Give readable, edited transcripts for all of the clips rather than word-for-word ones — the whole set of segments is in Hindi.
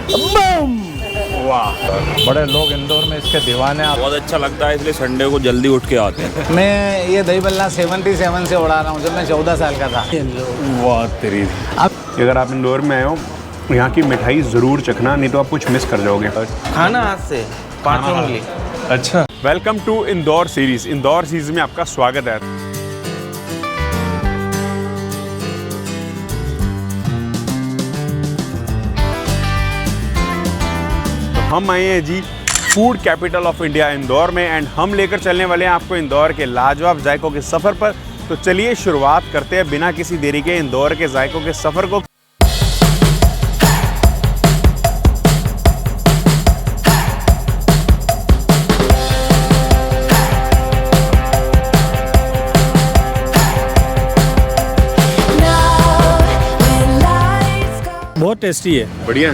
बम। वाह, बड़े लोग इंदौर में इसके दीवाने हैं। बहुत अच्छा लगता है, इसलिए संडे को जल्दी उठ के आते हैं। मैं ये दही बल्ला 77 से उड़ा रहा हूँ जब मैं 14 साल का था। वाह तेरी। अगर आप इंदौर में आए हो, यहाँ की मिठाई ज़रूर चखना, नहीं तो आप कुछ मिस कर जाओगे। खाना हाथ से 5 उंगली। अच्छा, welcome to Indore series. Indore series में आपका स्वागत है। तो हम आए हैं जी food capital of India Indore में, एंड हम लेकर चलने वाले हैं आपको इंदौर के लाजवाब जायकों के सफ़र पर। तो चलिए शुरुआत करते हैं बिना किसी देरी के इंदौर के जायकों के सफ़र को। बहुत टेस्टी है। बढ़िया।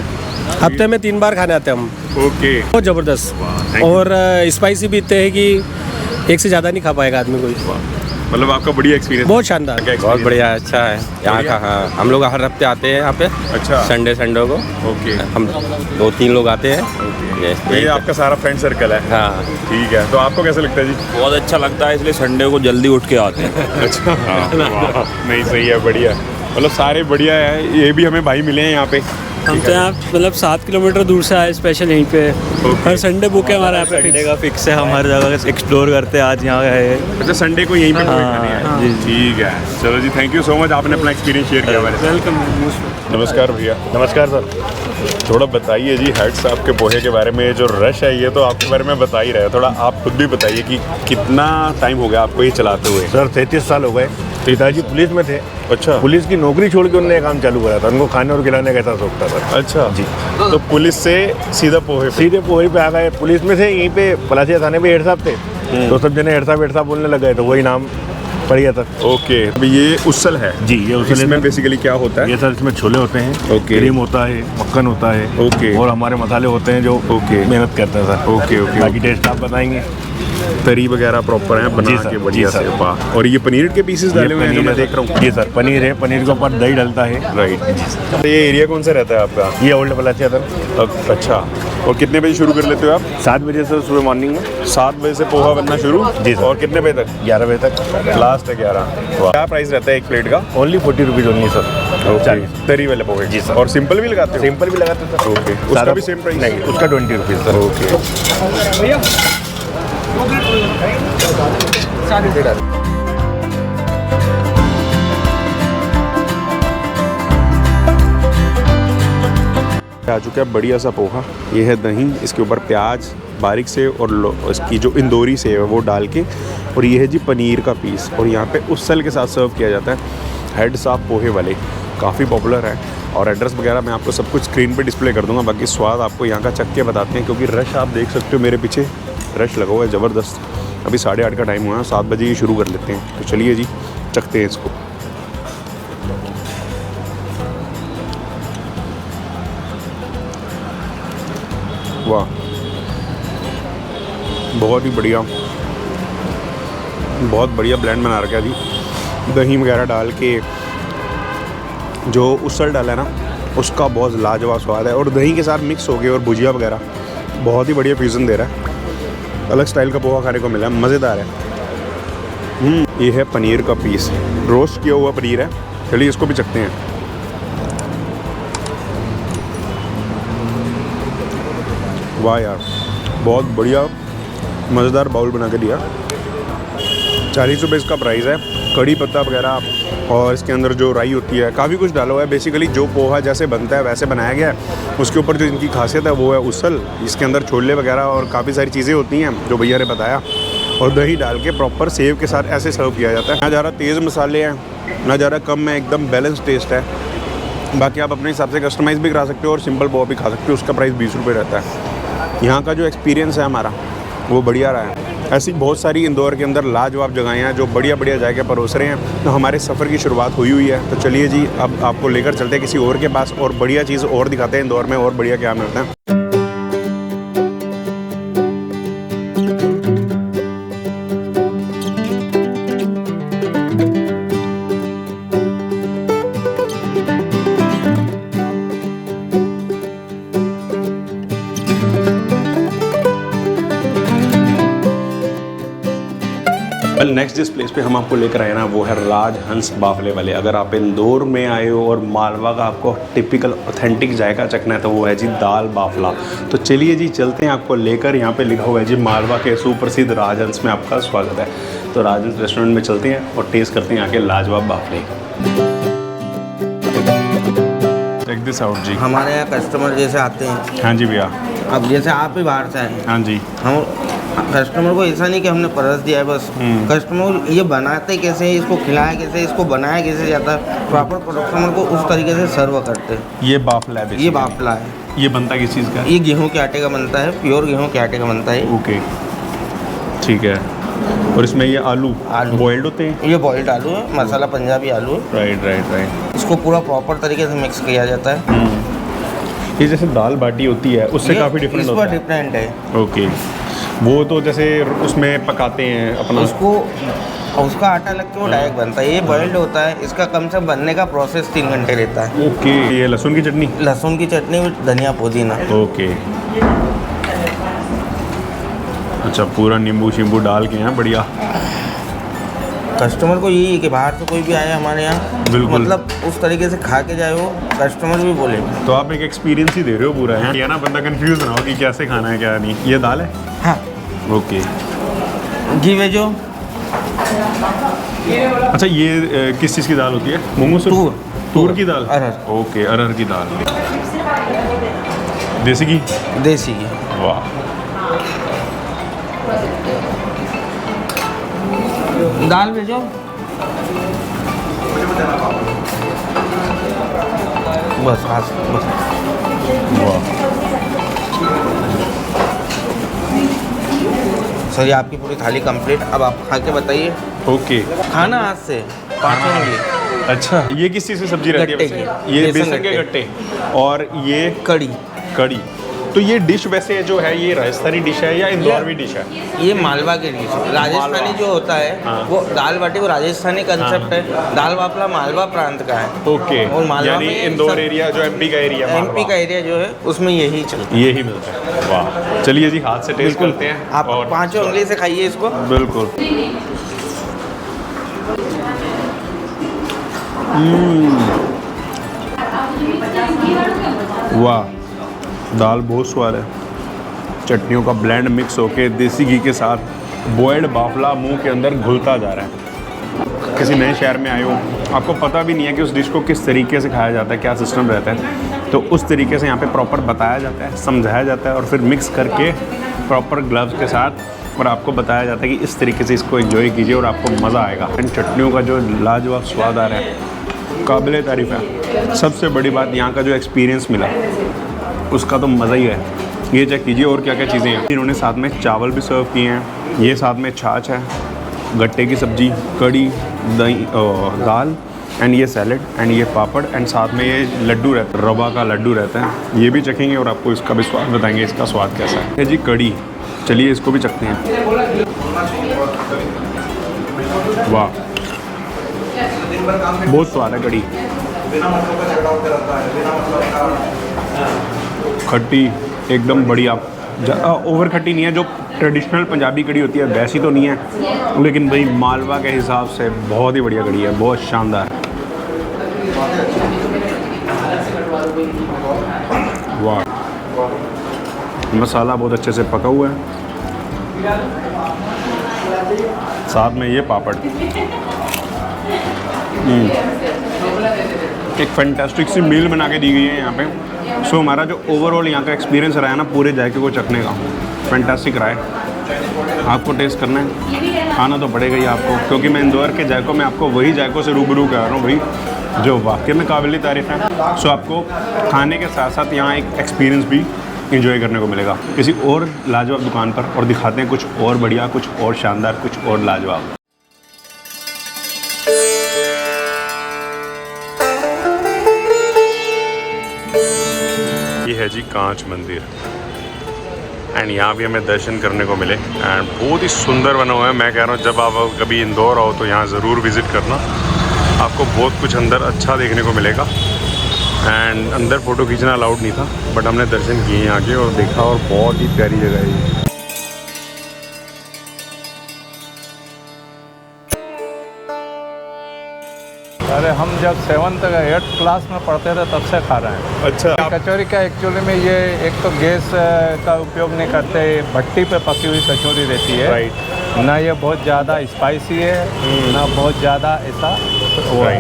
हफ्ते में 3 बार खाने आते हैं हम। ओके। बहुत ज़बरदस्त। thank you। और स्पाइसी भी इतने है कि एक से ज़्यादा नहीं खा पाएगा आदमी कोई। मतलब आपका बढ़िया एक्सपीरियंस। बहुत शानदार। बहुत बढ़िया, अच्छा है यहाँ का। हाँ, हम लोग हर हफ्ते आते हैं यहाँ पे। अच्छा। संडे को ओके। हम 2-3 लोग आते हैं। ये आपका सारा फ्रेंड सर्कल है। हाँ, ठीक है, तो आपको कैसा लगता है जी? बहुत अच्छा लगता है, इसलिए संडे को जल्दी उठ के आते हैं। अच्छा। वाह, नहीं सही है, बढ़िया। मतलब सारे बढ़िया है। ये भी हमें भाई मिले हैं यहाँ पे। हम तो यहाँ मतलब 7 किलोमीटर दूर से आए स्पेशल यहीं पे। हर संडे बुक है हमारा यहाँ पे। संडे का फिक्स है, हम हर जगह एक्सप्लोर करते हैं। आज यहाँ गए। अच्छा, संडे को यहीं पे खाने हैं। जी। ठीक है, चलो जी, थैंक यू सो मच, आपने अपना एक्सपीरियंस शेयर किया हमारे साथ। वेलकम। नमस्कार भैया। नमस्कार सर। थोड़ा बताइए जी हेड साहब के पोहे के बारे में। जो रश है ये तो आपके बारे में बता ही रहे हैं, थोड़ा आप खुद भी बताइए कि कितना टाइम हो गया आपको ये चलाते हुए? सर 33 साल हो गए। पिताजी पुलिस में थे। अच्छा। पुलिस की नौकरी छोड़ के उन्होंने काम चालू करा था। उनको खाने और खिलाने का ऐसा शौक था सर। अच्छा जी। तो पुलिस से सीधा पोहे पे? सीधे पोही पे आ गए। पुलिस में थे, यहीं पे पलासिया थाने पे हेड साहब थे, तो सब जने हेड साहब बोलने लग गए, तो वही नाम पड़ गया था। ओके। अभी ये उसल है जी, ये उसल इसमें है। बेसिकली क्या होता है? ये सर इसमें छोले होते हैं, ओके। क्रीम होता है, मक्खन होता है, ओके। और हमारे मसाले होते हैं जो ओके। मेहनत करते हैं सर। ओके, ओके, बाकी ओके। टेस्ट आप बताएंगे। तरी वगैरह प्रॉपर है बना जी सर, के बढ़िया जी सर। से। वाह। और ये पनीर के पीसेस डाले हुए हैं जो मैं देख रहा हूँ। जी सर, पनीर है, पनीर के ऊपर दही डलता है। राइट। तो ये एरिया कौन सा रहता है आपका? ये ओल्ड पलासिया सर। अच्छा। और कितने बजे शुरू कर लेते हो आप? 7 बजे से सुबह मॉर्निंग में। 7 बजे से पोहा बनना शुरू? जी सर। और कितने बजे तक? 11 बजे तक लास्ट है 11। वाह। क्या प्राइस रहता है एक प्लेट का? Only 40 rupees only sir. 40। तरी वाले पोहे? जी सर। और सिंपल भी लगाते हो? सिंपल भी लगाते हैं सर। ओके। उसका भी सेम प्राइस? नहीं, उसका 20 रुपीज़ सर। ओके। आ चुका है बढ़िया सा पोहा। ये है दही, इसके ऊपर प्याज बारीक से और इसकी जो इंदौरी सेव है वो डाल के, और ये है जी पनीर का पीस, और यहाँ पे उसल के साथ सर्व किया जाता है। हेड साहब पोहे वाले काफ़ी पॉपुलर है, और एड्रेस वगैरह मैं आपको सब कुछ स्क्रीन पे डिस्प्ले कर दूंगा। बाकी स्वाद आपको यहाँ का चख के बताते हैं, क्योंकि रश आप देख सकते हो मेरे पीछे, रश लगा हुआ है ज़बरदस्त। अभी 8:30 का टाइम हुआ है, 7 बजे ही शुरू कर लेते हैं। तो चलिए जी, चखते हैं इसको। वाह, बहुत ही बढ़िया, बहुत बढ़िया ब्लेंड बना रखा है जी। दही वगैरह डाल के जो उसल डाला है ना, उसका बहुत लाजवाब स्वाद है, और दही के साथ मिक्स हो गए, और भुजिया वगैरह बहुत ही बढ़िया फ्यूज़न दे रहा है। अलग स्टाइल का पोहा खाने को मिला है, मज़ेदार है। ये है पनीर का पीस, रोस्ट किया हुआ पनीर है। चलिए इसको भी चखते हैं। वाह यार, बहुत बढ़िया मज़ेदार बाउल बना के दिया। 40 रुपये इसका प्राइस है। कड़ी पत्ता वगैरह, और इसके अंदर जो राई होती है, काफ़ी कुछ डाला हुआ है। बेसिकली जो पोहा जैसे बनता है वैसे बनाया गया है। उसके ऊपर जो इनकी खासियत है वो है उसल। इसके अंदर छोले वगैरह और काफ़ी सारी चीज़ें होती हैं जो भैया ने बताया, और दही डाल के प्रॉपर सेव के साथ ऐसे सर्व किया जाता है। ना ज़्यादा तेज़ मसाले हैं, ना ज़्यादा कम है, एकदम बैलेंस टेस्ट है। बाकी आप अपने हिसाब से कस्टमाइज़ भी करा सकते हो, और सिंपल पोहा भी खा सकते हो। उसका प्राइस 20 रुपये रहता है। यहाँ का जो एक्सपीरियंस है हमारा वो बढ़िया रहा है। ऐसी बहुत सारी इंदौर के अंदर लाजवाब जगहें हैं जो बढ़िया बढ़िया जाके परोस रहे हैं। तो हमारे सफ़र की शुरुआत हुई है। तो चलिए जी, अब आपको लेकर चलते हैं किसी और के पास, और बढ़िया चीज़ और दिखाते हैं इंदौर में, और बढ़िया क्या मिलता है। वेल नेक्स्ट जिस प्लेस पे हम आपको लेकर आए ना वो है राजहंस बाफले वाले। अगर आप इंदौर में आए हो और मालवा का आपको टिपिकल ऑथेंटिक जायका चखना है तो वो है जी दाल बाफला। तो चलिए जी चलते हैं आपको लेकर। यहाँ पे लिखा हुआ है जी मालवा के सुप्रसिद्ध राजहंस में आपका स्वागत है। तो राजहंस रेस्टोरेंट में चलते हैं और टेस्ट करते हैं यहाँ के लाजवाब बाफले। चेक दिस आउट जी। हमारे यहाँ कस्टमर जैसे आते हैं, हाँ जी भैया। अब जैसे आप भी बाहर से आए, हाँ जी। हम कस्टमर को ऐसा नहीं कि हमने परस दिया है बस, कस्टमर ये बनाते कैसे, इसको खिलाया कैसे, इसको बनाया कैसे जाता है, प्रॉपर कस्टमर को उस तरीके से सर्व करते हैं। ये बाफला है, ये बाफला है। ये बनता किस चीज़ का है? ये गेहूं के आटे का बनता है, प्योर गेहूं के आटे का बनता है। ओके ठीक है। और इसमें ये आलू बॉइल्ड होते हैं? ये बॉइल्ड आलू है, मसाला पंजाबी आलू है। Right right right. इसको पूरा प्रॉपर तरीके से मिक्स किया जाता है। ये जैसे दाल बाटी होती है उससे काफ़ी डिफरेंट होता है? डिफरेंट है। ओके। वो तो जैसे उसमें पकाते हैं अपना उसको, उसका आटा लग के वो डायरेक्ट बनता है। ये बॉइल्ड होता है, इसका कम से कम बनने का प्रोसेस 3 घंटे रहता है। ओके। ये लहसुन की चटनी? लहसुन की चटनी, धनिया पुदीना। ओके। अच्छा, पूरा नींबू शींबू डाल के हैं, बढ़िया। कस्टमर को यही है कि बाहर से कोई भी आए हमारे यहाँ, बिल्कुल, मतलब उस तरीके से खा के जाए वो, कस्टमर भी बोले। तो आप एक एक्सपीरियंस ही दे रहे हो पूरा है, ये ना बंदा कंफ्यूज ना हो कि कैसे खाना है क्या नहीं। ये दाल है? हाँ। ओके। घी भेजो। अच्छा, ये किस चीज़ की दाल होती है? मूंग तूर। तूर की दाल? अरहर। ओके, अरहर की दाल। देसी घी? देसी घी। वाह। दाल भेजो। बस बस बस। वाह। सर ये आपकी पूरी थाली कंप्लीट। अब आप खा के बताइए। ओके। खाना आज से 5 होंगे। अच्छा, ये किस चीज़ की सब्जी रहती है? गट्टे की। वैसे? ये बेसन के गट्टे। और ये कड़ी। कड़ी। तो ये डिश वैसे जो है ये राजस्थानी डिश है या इंदौरवी डिश है? ये मालवा की डिश है। राजस्थानी जो होता है, हाँ। वो दाल बाटी वो राजस्थानी कंसेप्ट है। दाल बाफला मालवा प्रांत का है। ओके। और मालवा यानी में इंदौर सब- एरिया जो एमपी का एरिया, एमपी का एरिया जो है उसमें यही चलता है। यही मिलता है। वाह। चलिए जी, हाथ से टेस्ट करते हैं। आप 5 उंगली से खाइए इसको। बिल्कुल। वाह, दाल बहुत स्वाद है। चटनियों का ब्लेंड मिक्स होके देसी घी के साथ बॉइल्ड बाफला मुंह के अंदर घुलता जा रहा है। किसी नए शहर में आए हो, आपको पता भी नहीं है कि उस डिश को किस तरीके से खाया जाता है, क्या सिस्टम रहता है, तो उस तरीके से यहाँ पे प्रॉपर बताया जाता है, समझाया जाता है और फिर मिक्स करके प्रॉपर ग्लव्स के साथ और आपको बताया जाता है कि इस तरीके से इसको एंजॉय कीजिए और आपको मज़ा आएगा। इन चटनियों का जो लाजवाब स्वाद आ रहा है, काबिल तारीफ़ है। सबसे बड़ी बात यहाँ का जो एक्सपीरियंस मिला उसका तो मज़ा ही है। ये चेक कीजिए और क्या क्या चीज़ें हैं। इन्होंने साथ में चावल भी सर्व किए हैं, ये साथ में छाछ है, गट्टे की सब्जी, कड़ी, दही, दाल एंड ये सैलड एंड ये पापड़ एंड साथ में ये लड्डू रहता है, रवा का लड्डू रहता है। ये भी चखेंगे और आपको इसका भी स्वाद बताएंगे, इसका स्वाद कैसा है जी। कड़ी, चलिए इसको भी चखते हैं। वाह, बहुत स्वाद है कड़ी। खट्टी एकदम बढ़िया, ओवर खट्टी नहीं है। जो ट्रेडिशनल पंजाबी कड़ी होती है वैसी तो नहीं है, लेकिन भाई मालवा के हिसाब से बहुत ही बढ़िया कड़ी है, बहुत शानदार। वाह, मसाला बहुत अच्छे से पका हुआ है, साथ में ये पापड़। एक फैंटास्टिक सी मील बना के दी गई है यहाँ पे। सो हमारा जो ओवरऑल यहाँ का एक्सपीरियंस रहा है ना पूरे जायके को चखने का, फैंटास्टिक रहा है। आपको टेस्ट करना है, खाना तो पड़ेगा ही आपको, क्योंकि मैं इंदौर के जायकों में आपको वही जायकों से रूबरू कर रहा हूँ भाई जो वाकई में काबिल तारीफ़ है। सो आपको खाने के साथ साथ यहाँ एक एक्सपीरियंस भी इंजॉय करने को मिलेगा किसी और लाजवाब दुकान पर, और दिखाते हैं कुछ और बढ़िया, कुछ और शानदार, कुछ और लाजवाब। ये है जी कांच मंदिर एंड यहाँ भी हमें दर्शन करने को मिले एंड बहुत ही सुंदर बना हुआ है। मैं कह रहा हूँ जब आप कभी इंदौर आओ तो यहाँ ज़रूर विज़िट करना, आपको बहुत कुछ अंदर अच्छा देखने को मिलेगा। एंड अंदर फ़ोटो खींचना अलाउड नहीं था, बट हमने दर्शन किए यहाँ के और देखा, और बहुत ही प्यारी जगह है ये। अरे हम जब 7th 8th क्लास में पढ़ते थे तब से खा रहे हैं। अच्छा कचौरी का एक्चुअली में ये एक तो गैस का उपयोग नहीं करते, भट्टी पे पकी हुई कचौरी रहती है। राइट। ना ये बहुत ज़्यादा स्पाइसी है ना बहुत ज़्यादा ऐसा वो है।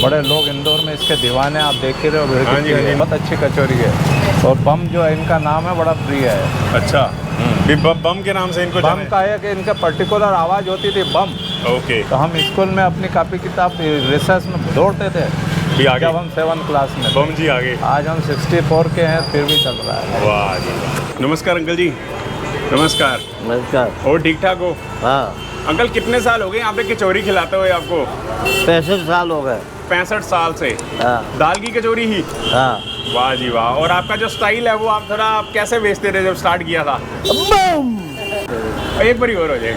बड़े लोग इंदौर में इसके दीवाने, आप देख ही रहे हो, भीड़ हाँ जी, कितनी हाँ है। जी। बहुत अच्छी कचौरी है। और बम जो है इनका नाम है, बड़ा प्रिय है। अच्छा, ये बम के नाम से इनको बम जाने? का है कि इनका पर्टिकुलर आवाज़ होती थी बम। ओके, तो हम स्कूल में अपनी कॉपी किताब रिसर्च में दौड़ते थे भी आगे जब हम 7th क्लास में थे। बम जी आगे। आज हम 64 के हैं फिर भी चल रहा है। वाह जी वाह। नमस्कार अंकल जी। नमस्कार। नमस्कार। और ठीक ठाक हो? हाँ, अंकल कितने साल हो गए यहाँ पे कचौरी खिलाते हुए आपको? 65 साल हो गए। 65 साल से हाँ दाल की कचौरी ही? हाँ। वाह जी वाह। और आपका जो स्टाइल है वो आप थोड़ा आप कैसे बेचते थे जब स्टार्ट किया था? एक बार ही और हो जाए।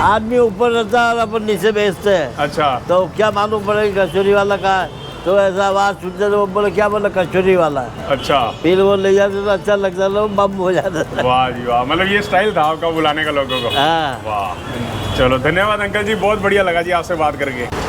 आदमी ऊपर रहता है और अपन नीचे बेचते हैं। अच्छा, तो क्या मालूम पड़े कि कचौरी वाला का है, तो ऐसा आवाज़ सुनते तो वो बोले क्या बोला कचौरी वाला है। अच्छा। फिर वो ले जाते तो अच्छा लगता था, बम हो जाता था। वाह जी वाह, मतलब ये स्टाइल था आपका बुलाने का लोगों को? हाँ। वाह, चलो धन्यवाद अंकल जी, बहुत बढ़िया लगा जी आपसे बात करके।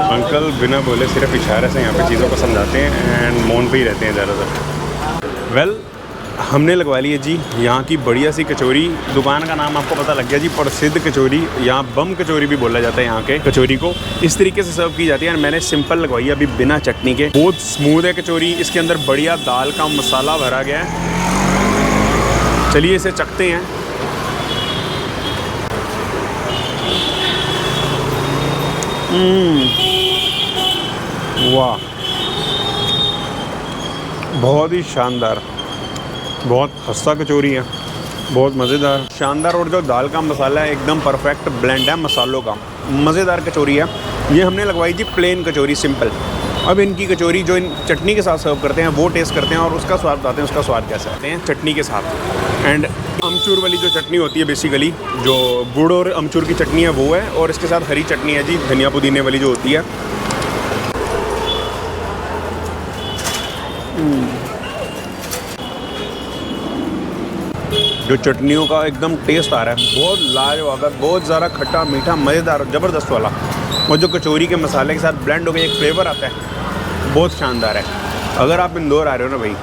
अंकल बिना बोले सिर्फ इशारे से यहाँ पे चीज़ों को समझाते हैं एंड मौन पे ही रहते हैं ज़्यादातर। वेल, हमने लगवा ली है जी यहाँ की बढ़िया सी कचौरी। दुकान का नाम आपको पता लग गया जी, प्रसिद्ध कचौरी। यहाँ बम कचौरी भी बोला जाता है। यहाँ के कचौरी को इस तरीके से सर्व की जाती है। मैंने सिंपल लगवाई है अभी बिना चटनी के। बहुत स्मूथ है कचौरी, इसके अंदर बढ़िया दाल का मसाला भरा गया है। चलिए इसे चखते हैं। वाह, बहुत ही शानदार, बहुत खस्ता कचौरी है, बहुत मज़ेदार, शानदार। और जो दाल का मसाला है एकदम परफेक्ट ब्लेंड है मसालों का, मज़ेदार कचौरी है। ये हमने लगवाई थी प्लेन कचौरी, सिंपल। अब इनकी कचौरी जो इन चटनी के साथ सर्व करते हैं वो टेस्ट करते हैं और उसका स्वाद बताते हैं, उसका स्वाद कैसा आते हैं चटनी के साथ। एंड अमचूर वाली जो चटनी होती है, बेसिकली जो गुड़ और अमचूर की चटनी है वो है, और इसके साथ हरी चटनी है जी, धनिया पुदीने वाली जो होती है। जो चटनियों का एकदम टेस्ट आ रहा है, बहुत लाजवाब है, बहुत ज़्यादा खट्टा मीठा मज़ेदार ज़बरदस्त वाला। और जो कचौरी के मसाले के साथ ब्लेंड हो गया एक फ्लेवर आता है, बहुत शानदार है। अगर आप इंदौर आ रहे हो ना भाई,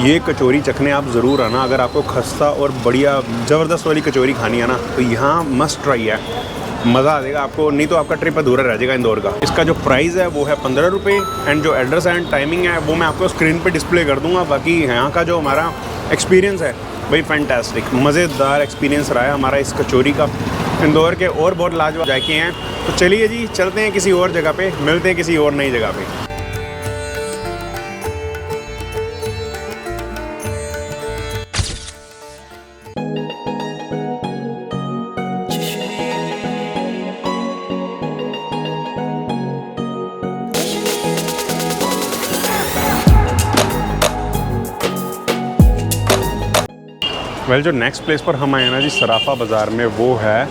ये कचौरी चखने आप ज़रूर आना। अगर आपको खस्ता और बढ़िया ज़बरदस्त वाली कचौरी खानी है ना, तो यहाँ मस्ट ट्राई है, मज़ा आ जाएगा आपको। नहीं तो आपका ट्रिप अधूरा रह जाएगा इंदौर का। इसका जो प्राइस है वो है 15 रुपये एंड जो एड्रेस एंड टाइमिंग है वो मैं आपको स्क्रीन पे डिस्प्ले कर दूंगा। बाकी यहाँ का जो हमारा एक्सपीरियंस है भाई फैंटास्टिक, मज़ेदार एक्सपीरियंस रहा है हमारा इस कचौरी का। इंदौर के और बहुत लाजवाब जायके हैं। तो चलिए जी, चलते हैं किसी और जगह पे, मिलते हैं किसी और नई जगह पे। वेल, जो नेक्स्ट प्लेस पर हम आए हैं ना जी सराफा बाज़ार में, वो है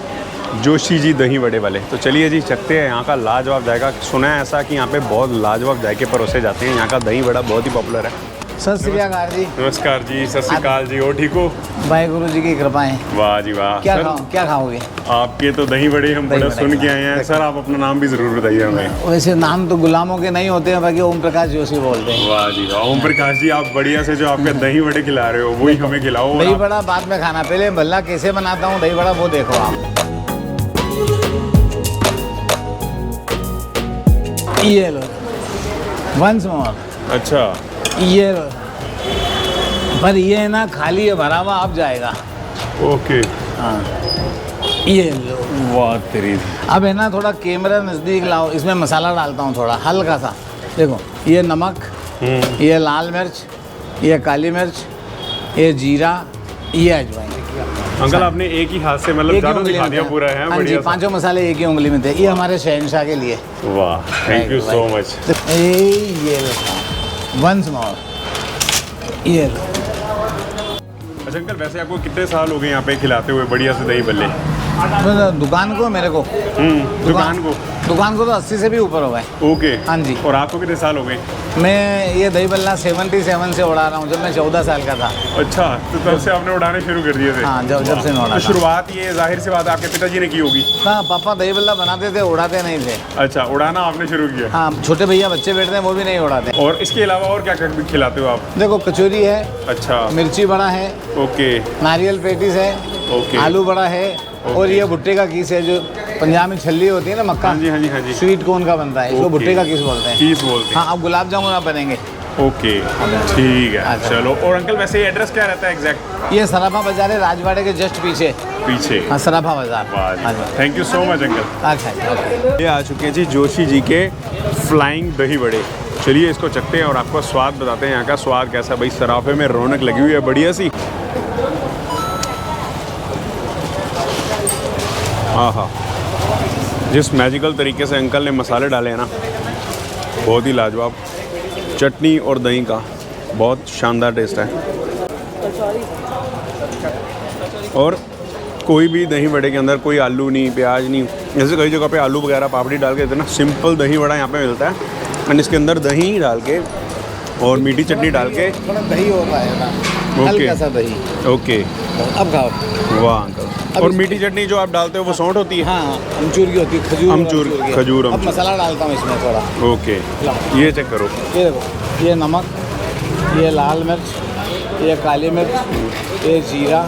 जोशी जी दही वड़े वाले। तो चलिए जी चखते हैं यहाँ का लाजवाब जायका। सुना है ऐसा कि यहाँ पे बहुत लाजवाब जायके परोसे जाते हैं। यहाँ का दही वड़ा बहुत ही पॉपुलर है। सत श्री अकाल जी। नमस्कार जी, सत श्री अकाल जी। और ठीक हो? वाहेगुरु जी की कृपा है। वाह जी वाह। क्या सर, खाओ, क्या खाओगे? आपके तो दही वड़े हम दही बड़ा वड़े सुन के आए हैं। सर आप अपना नाम भी ज़रूर बताइए हमें। वैसे नाम तो गुलामों के नहीं होते हैं, बाकी ओम प्रकाश जोशी बोलते हैं। वाह जी वाह। ओम प्रकाश जी, आप बढ़िया से जो आपके दही वड़े खिला रहे हो वही हमें खिलाओ। और दही आप- बड़ा बाद में खाना, पहले भल्ला कैसे बनाता हूँ दही बड़ा वो देखो आप। ये लो, वंस मोर। अच्छा, ये लो, पर ये ना खाली है, भरा हुआ अब जाएगा। ओके। हाँ, ये लो। वाह तेरी। अब है ना थोड़ा कैमरा नज़दीक लाओ, इसमें मसाला डालता हूँ थोड़ा हल्का सा। देखो, ये नमक, ये लाल मिर्च, ये काली मिर्च, ये जीरा, ये अजवाइन। अंकल आपने एक ही हाथ से मतलब एक ही जादू उंगली दिखा में दिया थे। पूरा है हाँ जी, बढ़िया सा। 5 मसाले एक ही उंगली में थे। ये हमारे शहनशाह के लिए। वाह, थैंक यू सो मच। ये लो, वंस मोर, ये लो। अच्छा अंकल, वैसे आपको कितने साल हो गए यहाँ पे खिलाते हुए बढ़िया से दही बल्ले? दुकान को, मेरे को दुकान को दुकान को तो 80 से भी ऊपर हो गए। ओके। हाँ जी। और आपको कितने साल हो गए? मैं ये दही बल्ला 77 से उड़ा रहा हूँ, जब मैं 14 साल का था। अच्छा, तो तब से आपने उड़ाने शुरू कर दिए थे? हाँ, जब से मैं उड़ा तो शुरुआत ये जाहिर सी बात आपके पिताजी ने की होगी। हाँ, पापा दही बल्ला बनाते थे, उड़ाते नहीं थे। अच्छा, उड़ाना आपने शुरू किया? हाँ, छोटे भैया बच्चे बैठते हैं वो भी नहीं उड़ाते। और इसके अलावा और क्या क्या खिलाते हो आप? देखो, कचौरी है, अच्छा, मिर्ची बड़ा है, ओके, नारियल पेटीज है, ओके, आलू बड़ा है, और ये भुट्टे का कीस है, जो पंजाब में छल्ली होती है ना, मक्का। हाँ जी, हाँ जी, हाँ जी। स्वीट कॉर्न का बनता है, इसको ओके। भुट्टे का कीस बोलते हैं। कीस बोलते हैं। हाँ, अब गुलाब जामुन आप बनेंगे। ओके, ठीक है। अच्छा। चलो, और अंकल वैसे ये एड्रेस क्या रहता है एग्जैक्ट? ये सराफा बाजार है, राजवाड़े के जस्ट पीछे। पीछे? हाँ, सराफा बाजार। हाँ जी। Thank you so much uncle. अच्छा, ओके। ये आ चुके हैं जी जोशी जी के फ्लाइंग दही बड़े। चलिए इसको चखते हैं और आपको स्वाद बताते हैं यहाँ का स्वाद कैसा। भाई सराफे में रौनक लगी हुई है बढ़िया सी। हाँ, जिस मैजिकल तरीके से अंकल ने मसाले डाले हैं ना, बहुत ही लाजवाब। चटनी और दही का बहुत शानदार टेस्ट है। और कोई भी दही बड़े के अंदर कोई आलू नहीं, प्याज नहीं, जैसे कई जगह पे आलू वगैरह पापड़ी डाल के देते हैं ना, सिंपल दही बड़ा यहाँ पे मिलता है। एंड इसके अंदर दही डाल के और मीठी चटनी डाल के, थोड़ा दही होता है ना, ओके। हल्का सा दही। ओके, अब खाओ। वाह अंकल। और मीठी चटनी जो आप डालते हो वो सौंठ होती है? हाँ, अमचूर की होती है, खजूर अमचूर, खजूर। अब मसाला डालता हूँ इसमें थोड़ा। ओके, ये चेक करो। ये देखो, ये नमक, ये लाल मिर्च, ये काली मिर्च, ये जीरा,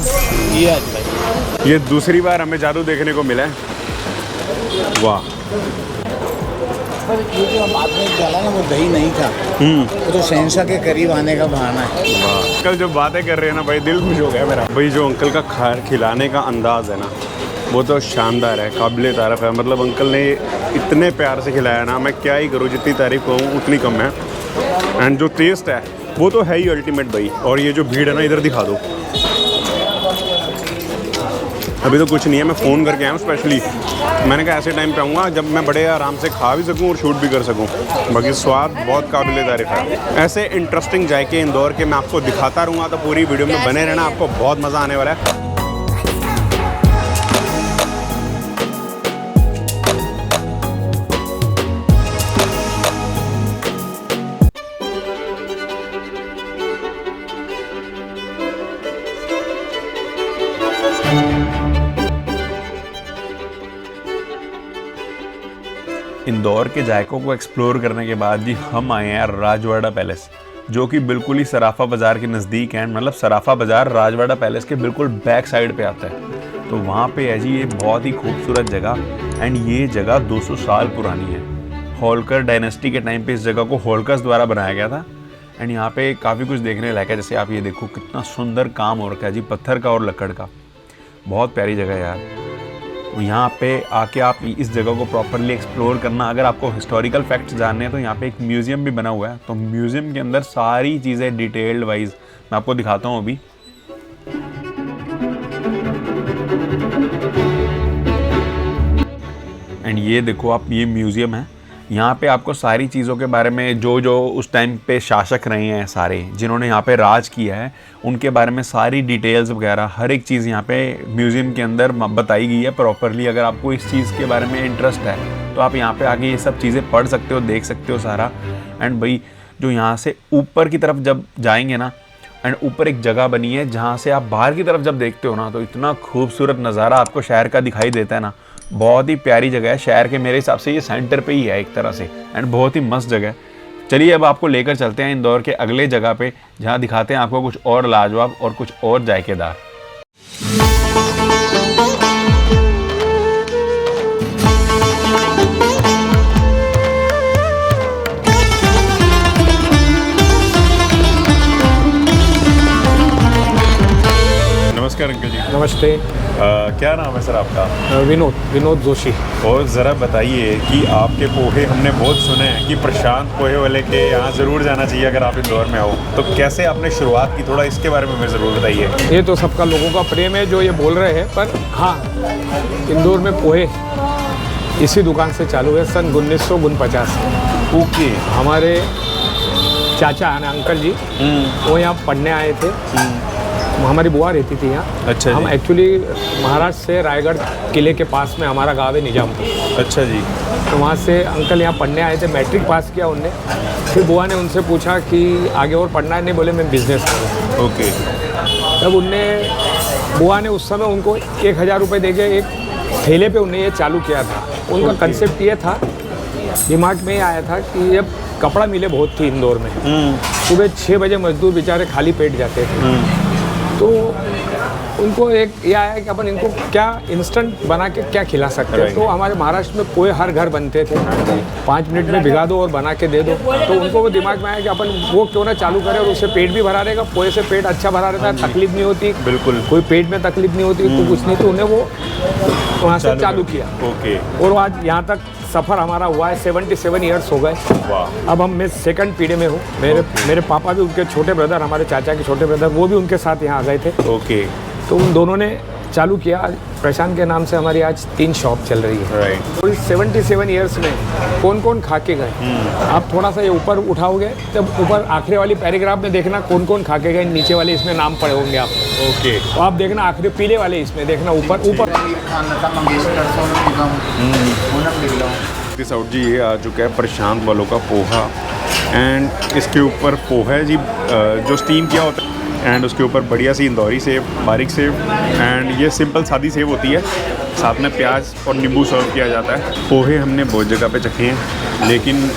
ये अजवाइन। ये दूसरी बार हमें जादू देखने को मिला है। वाह। पर ये जो हम आपने डाला ना, वो दही नहीं था, वो तो शहंशाह के करीब आने का बहाना है। वाह। कल जब बातें कर रहे हैं ना भाई, दिल खुश हो गया मेरा। भाई जो अंकल का खिलाने का अंदाज़ है ना, वो तो शानदार है, काबिल तारीफ़ है। मतलब अंकल ने इतने प्यार से खिलाया ना, मैं क्या ही करूँ, जितनी तारीफ़ करूँ उतनी कम है। एंड जो टेस्ट है वो तो है ही अल्टीमेट भाई। और ये जो भीड़ है ना, इधर दिखा दो। अभी तो कुछ नहीं है, मैं फ़ोन करके आया हूँ स्पेशली। मैंने कहा ऐसे टाइम पे आऊँगा जब मैं बड़े आराम से खा भी सकूँ और शूट भी कर सकूँ। बाकी स्वाद बहुत काबिल तारीफ़ है। ऐसे इंटरेस्टिंग जायके इंदौर के मैं आपको दिखाता रहूँगा, तो पूरी वीडियो में बने रहना, आपको बहुत मज़ा आने वाला है। इंदौर के जायकों को एक्सप्लोर करने के बाद जी हम आए हैं राजवाड़ा पैलेस, जो कि बिल्कुल ही सराफा बाज़ार के नज़दीक है। मतलब सराफा बाज़ार राजवाड़ा पैलेस के बिल्कुल बैक साइड पे आता है। तो वहाँ पे है जी ये बहुत ही खूबसूरत जगह। एंड ये जगह 200 साल पुरानी है। होलकर डायनेस्टी के टाइम पे इस जगह को होलकर्स द्वारा बनाया गया था। एंड यहाँ पे काफ़ी कुछ देखने लायक है। जैसे आप ये देखो कितना सुंदर काम हो रखा है जी, पत्थर का और लकड़ का। बहुत प्यारी जगह है यार। यहाँ पे आके आप इस जगह को प्रॉपरली एक्सप्लोर करना। अगर आपको हिस्टोरिकल फैक्ट्स जानने हैं तो यहाँ पे एक म्यूज़ियम भी बना हुआ है। तो म्यूज़ियम के अंदर सारी चीज़ें डिटेल्ड वाइज मैं आपको दिखाता हूँ अभी। एंड ये देखो आप, ये म्यूज़ियम है। यहाँ पे आपको सारी चीज़ों के बारे में, जो जो उस टाइम पे शासक रहे हैं सारे, जिन्होंने यहाँ पे राज किया है, उनके बारे में सारी डिटेल्स वगैरह हर एक चीज़ यहाँ पे म्यूज़ियम के अंदर बताई गई है प्रॉपरली। अगर आपको इस चीज़ के बारे में इंटरेस्ट है तो आप यहाँ पे आके ये सब चीज़ें पढ़ सकते हो, देख सकते हो सारा। एंड भाई जो यहाँ से ऊपर की तरफ जब जाएंगे ना, एंड ऊपर एक जगह बनी है जहाँ से आप बाहर की तरफ जब देखते हो ना, तो इतना खूबसूरत नज़ारा आपको शहर का दिखाई देता है ना। बहुत ही प्यारी जगह है। शहर के मेरे हिसाब से ये सेंटर पे ही है एक तरह से। एंड बहुत ही मस्त जगह है। चलिए अब आपको लेकर चलते हैं इंदौर के अगले जगह पे, जहाँ दिखाते हैं आपको कुछ और लाजवाब और कुछ और जायकेदार। नमस्कार अंकल जी। नमस्ते। क्या नाम है सर आपका? विनोद जोशी। और ज़रा बताइए कि आपके पोहे हमने बहुत सुने हैं कि प्रशांत पोहे वाले के यहाँ ज़रूर जाना चाहिए अगर आप इंदौर में आओ। तो कैसे आपने शुरुआत की, थोड़ा इसके बारे में हमें ज़रूर बताइए। ये तो सबका लोगों का प्रेम है जो ये बोल रहे हैं, पर हाँ, इंदौर में पोहे इसी दुकान से चालू है सन 1949। ओके। हमारे चाचा यानी अंकल जी वो यहाँ पढ़ने आए थे हमारी बुआ रहती थी यहाँ। अच्छा हम जी। एक्चुअली महाराष्ट्र से रायगढ़ किले के पास में हमारा गाँव है निजामपुर। अच्छा जी। तो वहाँ से अंकल यहाँ पढ़ने आए थे, मैट्रिक पास किया उनने। फिर बुआ ने उनसे पूछा कि आगे और पढ़ना है, नहीं बोले मैं बिज़नेस करूँ। ओके। तब उनने बुआ ने उस समय उनको 1000 रुपये दे के एक ठेले पे उन्हें ये चालू किया था। उनका कंसेप्ट ये था, दिमाग में ये आया था कि ये कपड़ा मिले बहुत थी इंदौर में। सुबह 6 बजे मजदूर बेचारे खाली पेट जाते थे। तो उनको एक ये आया कि अपन इनको क्या इंस्टेंट बना के क्या खिला सकते हैं। तो हमारे महाराष्ट्र में पोहे हर घर बनते थे, 5 मिनट में भिगा दो और बना के दे दो। तो उनको वो दिमाग में आया कि अपन वो क्यों ना चालू करें, और उससे पेट भी भरा रहेगा, पोहे से पेट अच्छा भरा रहता है, तकलीफ नहीं होती। बिल्कुल। कोई पेट में तकलीफ नहीं होती तो कुछ नहीं। तो उन्हें वो वहाँ से चालू किया। ओके। और आज यहाँ तक सफ़र हमारा हुआ है, 77 ईयर्स हो गए। वाह। अब मैं सेकंड पीढ़ी में हूँ। मेरे पापा भी, उनके छोटे ब्रदर, हमारे चाचा के छोटे ब्रदर, वो भी उनके साथ यहाँ आ गए थे। ओके। तो उन दोनों ने चालू किया। प्रशांत के नाम से हमारी आज 3 शॉप चल रही है। राइट। तो इस 77 ईयर्स में कौन कौन खा के गए, आप थोड़ा सा ये ऊपर उठाओगे तब ऊपर आखिरी वाली पैराग्राफ में देखना कौन कौन खा के गए। नीचे वाले इसमें नाम पड़े होंगे आप। ओके। तो आप देखना आखिरी पीले वाले इसमें देखना ऊपर ऊपर। साउथ जी ये आ चुका है प्रशांत वालों का पोहा, एंड इसके ऊपर पोहा है जी जो स्टीम किया होता है, एंड उसके ऊपर बढ़िया सी इंदौरी सेव, बारीक सेव, एंड ये सिंपल सादी सेव होती है, साथ में प्याज और नींबू सर्व किया जाता है। पोहे हमने बहुत जगह पे चखे हैं, लेकिन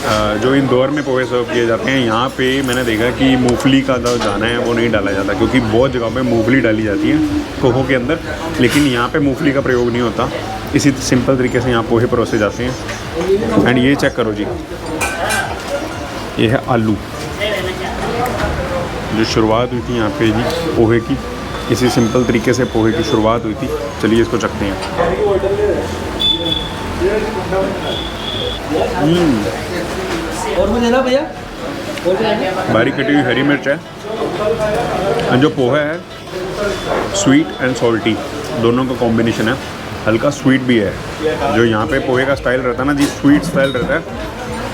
जो इंदौर में पोहे सर्व किए जाते हैं यहाँ पे मैंने देखा कि मूंगफली का जो दाना है वो नहीं डाला जाता, क्योंकि बहुत जगह पे मूंगफली डाली जाती है पोहों के अंदर, लेकिन यहाँ पे मूंगफली का प्रयोग नहीं होता। इसी सिंपल तरीके से यहाँ पोहे परोसे जाते हैं। एंड ये चेक करो जी, ये है आलू। जो शुरुआत हुई थी यहाँ पे जी पोहे की, इसी सिंपल तरीके से पोहे की शुरुआत हुई थी। चलिए इसको चखते हैं। और मुझे ना भैया बारीक कटी हुई हरी मिर्च है, और जो पोहा है स्वीट एंड सॉल्टी दोनों का कॉम्बिनेशन है, हल्का स्वीट भी है। जो यहाँ पे पोहे का स्टाइल रहता है ना जी, स्वीट स्टाइल रहता है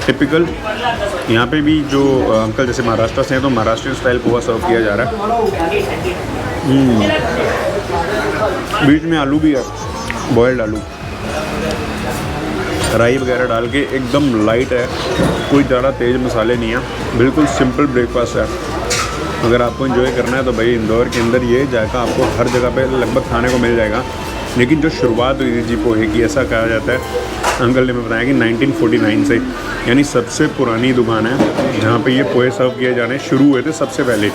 टिपिकल। यहाँ पे भी जो अंकल जैसे महाराष्ट्र से हैं तो महाराष्ट्रियन स्टाइल पोहा सर्व किया जा रहा है। बीच में आलू भी है, बॉयल्ड आलू, राई वगैरह डाल के एकदम लाइट है, कोई ज़्यादा तेज़ मसाले नहीं है, बिल्कुल सिंपल ब्रेकफास्ट है। अगर आपको एंजॉय करना है तो भाई इंदौर के अंदर ये जायका आपको हर जगह पे लगभग खाने को मिल जाएगा। लेकिन जो शुरुआत हुई थी जी पोहे की, ऐसा कहा जाता है, अंकल ने मैं बताया कि 1949 से, यानी सबसे पुरानी दुकान है जहाँ पे ये पोहे सर्व किए जाने शुरू हुए थे सबसे पहले।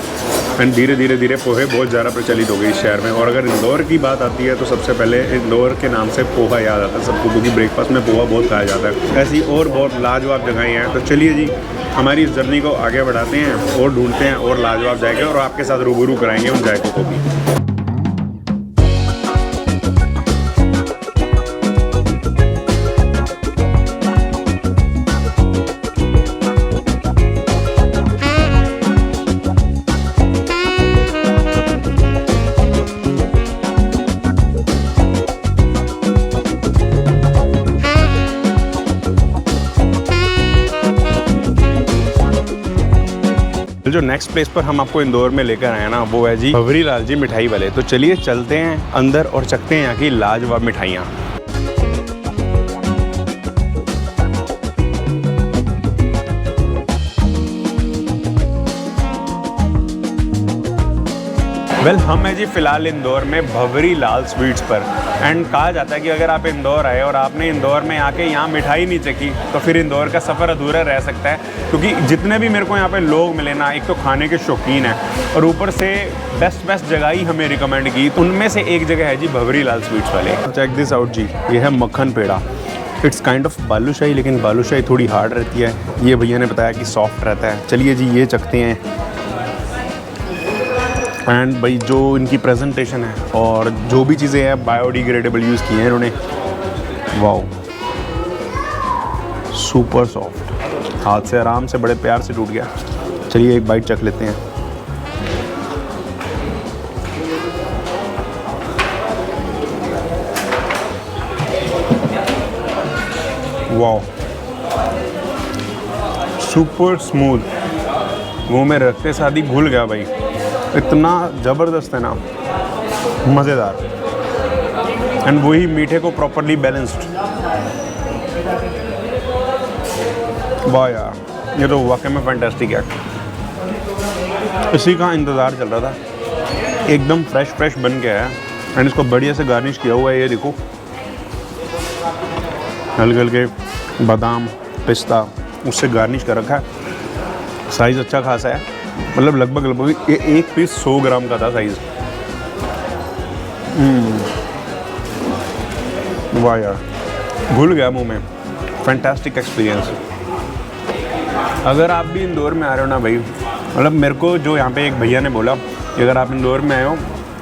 एंड धीरे धीरे धीरे पोहे बहुत ज़्यादा प्रचलित हो गए इस शहर में। और अगर इंदौर की बात आती है तो सबसे पहले इंदौर के नाम से पोहा याद आता है सबको, क्योंकि ब्रेकफास्ट में पोहा बहुत खाया जाता है। ऐसी और बहुत लाजवाब जगहें हैं। तो चलिए जी हमारी इस जर्नी को आगे बढ़ाते हैं और ढूंढते हैं और लाजवाब जाएंगे और आपके साथ रूबरू कराएंगे उन जायकों को भी। जो नेक्स्ट प्लेस पर हम आपको इंदौर में लेकर आए हैं ना, वो है जी भंवरी लाल जी मिठाई वाले। तो चलिए चलते हैं अंदर और चखते हैं यहाँ की लाजवाब मिठाइयाँ। वेल हम हैं जी फ़िलहाल इंदौर में भंवरी लाल स्वीट्स पर। एंड कहा जाता है कि अगर आप इंदौर आए और आपने इंदौर में आके यहाँ मिठाई नहीं चखी तो फिर इंदौर का सफ़र अधूरा रह सकता है। क्योंकि जितने भी मेरे को यहाँ पे लोग मिले ना, एक तो खाने के शौकीन हैं और ऊपर से बेस्ट जगह ही हमें रिकमेंड की। तो उनमें से एक जगह है जी भंवरी लाल स्वीट्स वाले। चेक दिस आउट जी, ये है मक्खन पेड़ा। इट्स काइंड ऑफ बालूशाही, लेकिन बालूशाही थोड़ी हार्ड रहती है। ये भैया ने बताया कि सॉफ्ट रहता है। चलिए जी ये चखते हैं। एंड भाई जो इनकी प्रेजेंटेशन है और जो भी चीज़ें हैं बायोडिग्रेडेबल यूज़ की हैं इन्होंने। वाओ, सुपर सॉफ्ट, हाथ से आराम से बड़े प्यार से टूट गया। चलिए एक बाइट चख लेते हैं। वाओ, सुपर स्मूथ, मुंह में रखते साथ ही घुल गया भाई। इतना ज़बरदस्त है ना, मज़ेदार, एंड वही मीठे को प्रॉपरली बैलेंस्ड। वाह यार, ये तो वाकई में फैंटास्टिक है। इसी का इंतज़ार चल रहा था, एकदम फ्रेश बन के आया एंड इसको बढ़िया से गार्निश किया हुआ है। ये देखो हल्के हल्के बादाम पिस्ता उससे गार्निश कर रखा है। साइज़ अच्छा खासा है, मतलब लगभग ये एक पीस 100 ग्राम का था साइज़। वाह यार, घुल गया मुंह में। Fantastic experience. अगर आप भी इंदौर में आ रहे हो ना भाई, मतलब मेरे को जो यहाँ पे एक भैया ने बोला कि अगर आप इंदौर में आए हो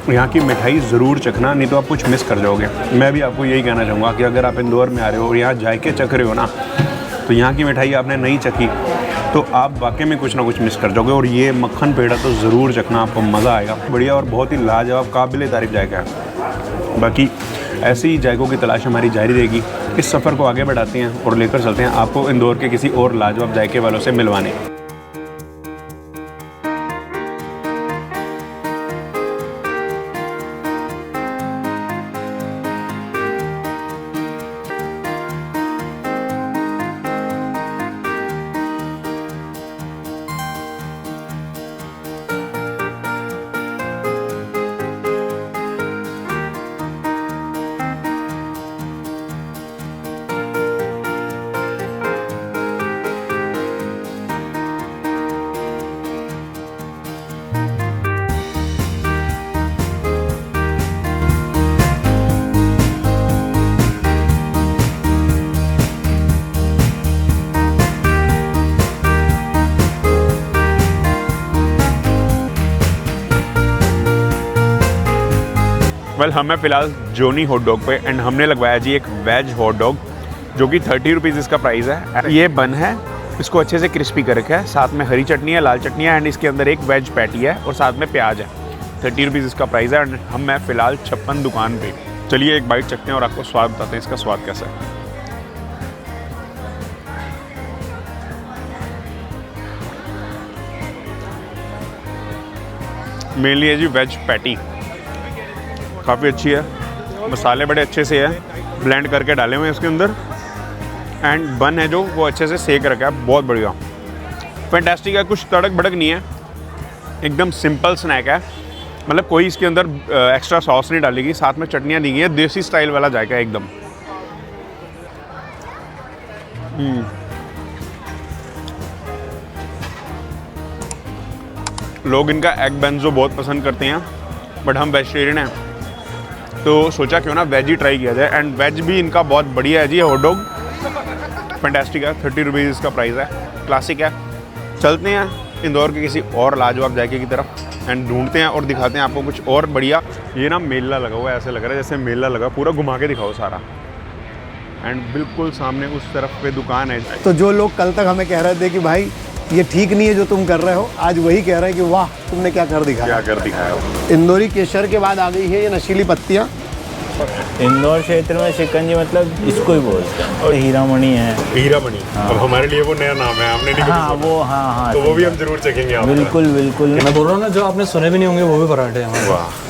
यहाँ की मिठाई ज़रूर चखना, नहीं तो आप कुछ मिस कर जाओगे। मैं भी आपको यही कहना चाहूँगा कि अगर आप इंदौर में आ रहे हो और यहाँ जायके चख रहे हो ना, तो यहाँ की मिठाई आपने नहीं चखी तो आप वाकई में कुछ ना कुछ मिस कर जाओगे। और ये मक्खन पेड़ा तो ज़रूर चखना, आपको मज़ा आएगा। बढ़िया और बहुत ही लाजवाब काबिल तारीफ़ जायका है। बाकी ऐसे ही जायकों की तलाश हमारी जारी रहेगी। इस सफ़र को आगे बढ़ाते हैं और लेकर चलते हैं आपको इंदौर के किसी और लाजवाब जायके वालों से मिलवाने। वेल हमें फ़िलहाल जोनी हॉट डॉग पे एंड हमने लगवाया जी एक वेज हॉट डॉग जो कि 30 रुपीज़ इसका प्राइस है। ये बन है, इसको अच्छे से क्रिस्पी कर रखा है, साथ में हरी चटनी है, लाल चटनी है एंड इसके अंदर एक वेज पैटी है और साथ में प्याज है। 30 रुपीज़ इसका प्राइस है एंड हम मैं फ़िलहाल 56 दुकान पे। चलिए एक बाइट चखते हैं और आपको स्वाद बताते हैं इसका स्वाद कैसा है। मेनली है जी वेज पैटी, काफ़ी अच्छी है, मसाले बड़े अच्छे से है, ब्लेंड करके डाले हुए हैं इसके अंदर एंड बन है जो वो अच्छे से सेक रखा है, बहुत बढ़िया फैंटास्टिक है। कुछ तड़क भड़क नहीं है, एकदम सिंपल स्नैक है, मतलब कोई इसके अंदर एक्स्ट्रा सॉस नहीं डालेगी, साथ में चटनियाँ दी गई है, देसी स्टाइल वाला जायका है एकदम। लोग इनका एग बेंजो बहुत पसंद करते हैं बट हम वेजिटेरियन हैं तो सोचा क्यों ना वेज ही ट्राई किया जाए एंड वेज भी इनका बहुत बढ़िया है जी। हॉट डॉग फैंटास्टिक है, 30 रुपीज़ इसका प्राइस है, क्लासिक है। चलते हैं इंदौर के किसी और लाजवाब जायके की तरफ एंड ढूंढते हैं और दिखाते हैं आपको कुछ और बढ़िया। ये ना मेला लगा हुआ है, ऐसे लग रहा है जैसे मेला लगा, पूरा घुमा के दिखाओ सारा। एंड बिल्कुल सामने उस तरफ पे दुकान है। तो जो लोग कल तक हमें कह रहे थे कि भाई ये ठीक नहीं है जो तुम कर रहे हो, आज वही कह रहे हैं कि वाह तुमने क्या कर दिखाया। क्या कर दिखाया। इंदौरी केसर के बाद आ गई है ये नशीली पत्तियाँ। इंदौर क्षेत्र में शिकंजी मतलब इसको ही बोलते हैं और हीरामणि है। हीरामणि, अब हमारे लिए वो नया नाम है, हमने नहीं कभी हाँ सुना। वो हाँ तो वो भी हम जरूर चखेंगे। बिल्कुल बिल्कुल। मैं बोल रहा हूँ ना, जो आपने सुने भी नहीं होंगे वो भी पराठे हैं। वाह